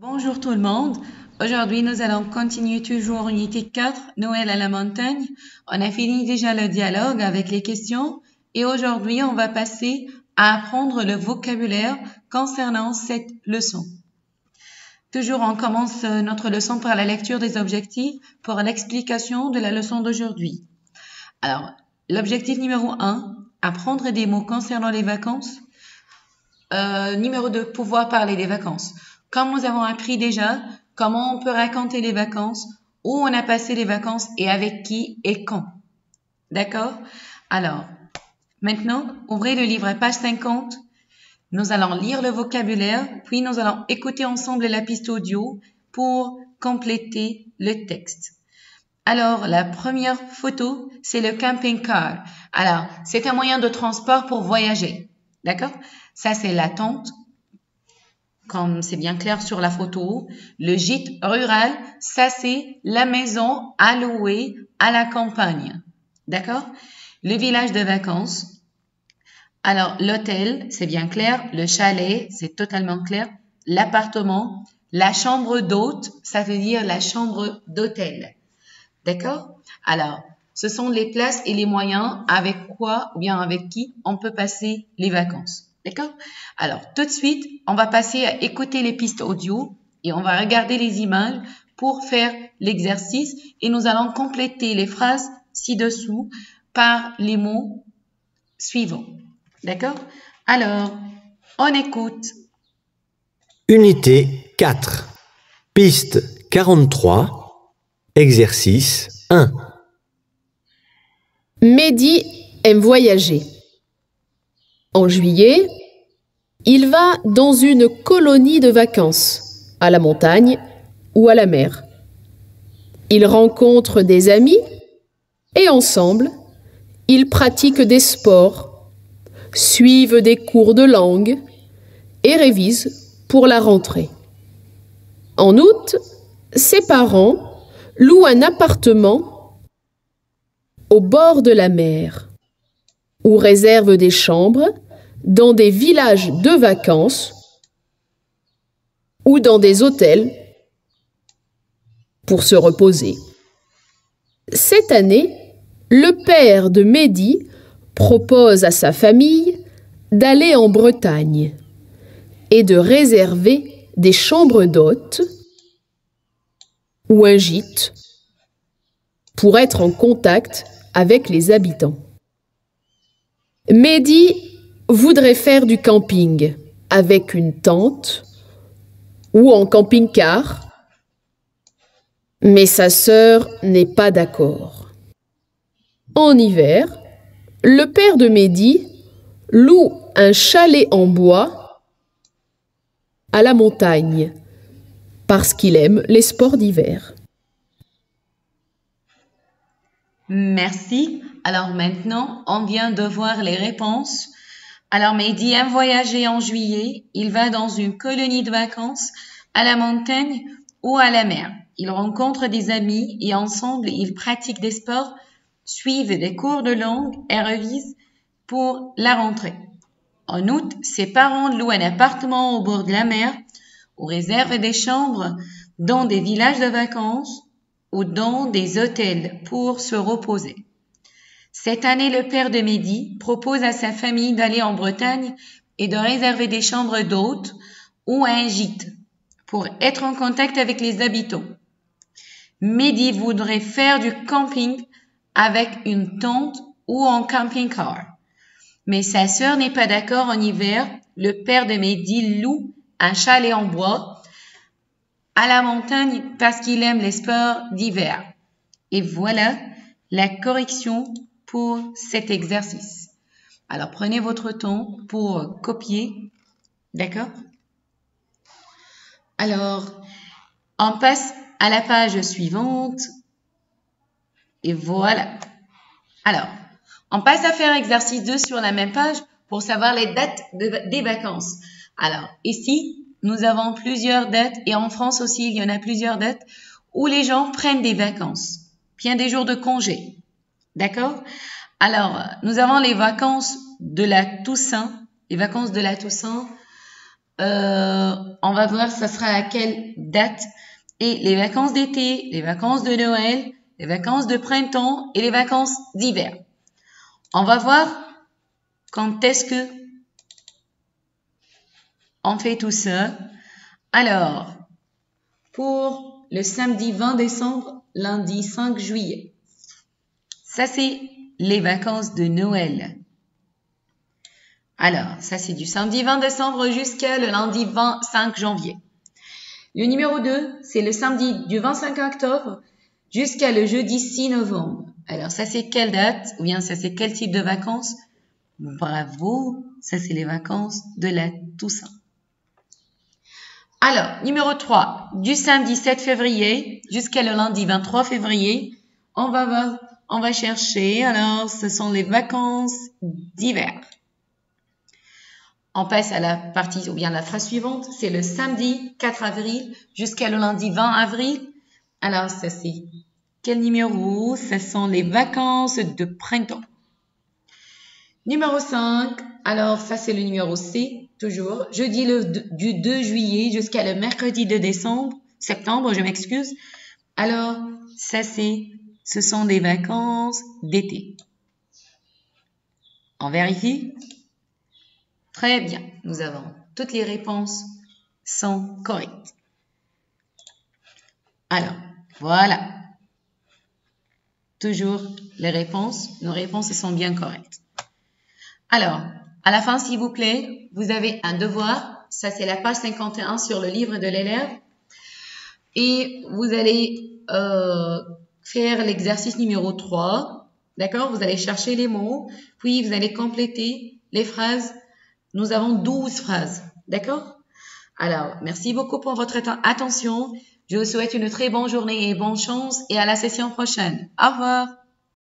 Bonjour tout le monde. Aujourd'hui, nous allons continuer toujours unité 4, Noël à la montagne. On a fini déjà le dialogue avec les questions et aujourd'hui, on va passer à apprendre le vocabulaire concernant cette leçon. Toujours, on commence notre leçon par la lecture des objectifs pour l'explication de la leçon d'aujourd'hui. Alors, l'objectif numéro 1, apprendre des mots concernant les vacances. Numéro 2, pouvoir parler des vacances. Comme nous avons appris déjà, comment on peut raconter les vacances, où on a passé les vacances et avec qui et quand. D'accord? Alors, maintenant, ouvrez le livre à page 50. Nous allons lire le vocabulaire, puis nous allons écouter ensemble la piste audio pour compléter le texte. Alors, la première photo, c'est le camping-car. Alors, c'est un moyen de transport pour voyager. D'accord? Ça, c'est la tente, comme c'est bien clair sur la photo. Le gîte rural, ça, c'est la maison à louer à la campagne. D'accord? Le village de vacances. Alors, l'hôtel, c'est bien clair. Le chalet, c'est totalement clair. L'appartement. La chambre d'hôte, ça veut dire la chambre d'hôtel. D'accord? Alors, ce sont les places et les moyens avec quoi ou bien avec qui on peut passer les vacances. D'accord? Alors, tout de suite, on va passer à écouter les pistes audio et on va regarder les images pour faire l'exercice et nous allons compléter les phrases ci-dessous par les mots suivants. D'accord? Alors, on écoute. Unité 4. Piste 43. Exercice 1. Mehdi aime voyager. En juillet, il va dans une colonie de vacances, à la montagne ou à la mer. Il rencontre des amis et ensemble, ils pratiquent des sports, suivent des cours de langue et révisent pour la rentrée. En août, ses parents louent un appartement au bord de la mer ou réservent des chambres dans des villages de vacances ou dans des hôtels pour se reposer. Cette année, le père de Mehdi propose à sa famille d'aller en Bretagne et de réserver des chambres d'hôtes ou un gîte pour être en contact avec les habitants. Mehdi voudrait faire du camping avec une tente ou en camping-car, mais sa sœur n'est pas d'accord. En hiver, le père de Mehdi loue un chalet en bois à la montagne parce qu'il aime les sports d'hiver. Merci. Alors maintenant, on vient de voir les réponses. Alors, Mehdi aime voyager en juillet. Il va dans une colonie de vacances à la montagne ou à la mer. Il rencontre des amis et ensemble, ils pratiquent des sports, suivent des cours de langue et révisent pour la rentrée. En août, ses parents louent un appartement au bord de la mer ou réservent des chambres dans des villages de vacances ou dans des hôtels pour se reposer. Cette année, le père de Mehdi propose à sa famille d'aller en Bretagne et de réserver des chambres d'hôtes ou un gîte pour être en contact avec les habitants. Mehdi voudrait faire du camping avec une tente ou en camping-car. Mais sa sœur n'est pas d'accord. En hiver, le père de Mehdi loue un chalet en bois à la montagne parce qu'il aime les sports d'hiver. Et voilà la correction pour cet exercice. Alors, prenez votre temps pour copier. D'accord? Alors, on passe à la page suivante. Et voilà. Alors, on passe à faire exercice 2 sur la même page pour savoir les dates des vacances. Alors, ici, nous avons plusieurs dates et en France aussi, il y en a plusieurs dates où les gens prennent des vacances, bien des jours de congé. D'accord? Alors, nous avons les vacances de la Toussaint. Les vacances de la Toussaint, on va voir ça sera à quelle date. Et les vacances d'été, les vacances de Noël, les vacances de printemps et les vacances d'hiver. On va voir quand est-ce que on fait tout ça. Alors, pour le samedi 20 décembre, lundi 5 juillet, ça c'est les vacances de Noël. Alors, ça c'est du samedi 20 décembre jusqu'à le lundi 25 janvier. Le numéro 2, c'est le samedi du 25 octobre jusqu'à le jeudi 6 novembre. Alors, ça c'est quelle date? Ou bien ça c'est quel type de vacances? Bravo, ça c'est les vacances de la Toussaint. Alors, numéro 3, du samedi 7 février jusqu'à le lundi 23 février, on va chercher, alors ce sont les vacances d'hiver. On passe à la partie ou bien la phrase suivante, c'est le samedi 4 avril jusqu'à le lundi 20 avril. Alors, ça c'est quel numéro? Ce sont les vacances de printemps. Numéro 5, alors ça c'est le numéro C, toujours. Jeudi du 2 juillet jusqu'à le mercredi de septembre, je m'excuse. Alors, ça ce sont des vacances d'été. On vérifie? Très bien, nous avons toutes les réponses sont correctes. Alors, voilà. Toujours nos réponses sont bien correctes. Alors, à la fin, s'il vous plaît, vous avez un devoir. Ça, c'est la page 51 sur le livre de l'élève. Et vous allez faire l'exercice numéro 3. D'accord? Vous allez chercher les mots. Puis, vous allez compléter les phrases. Nous avons 12 phrases. D'accord? Alors, merci beaucoup pour votre attention. Je vous souhaite une très bonne journée et bonne chance. Et à la session prochaine. Au revoir.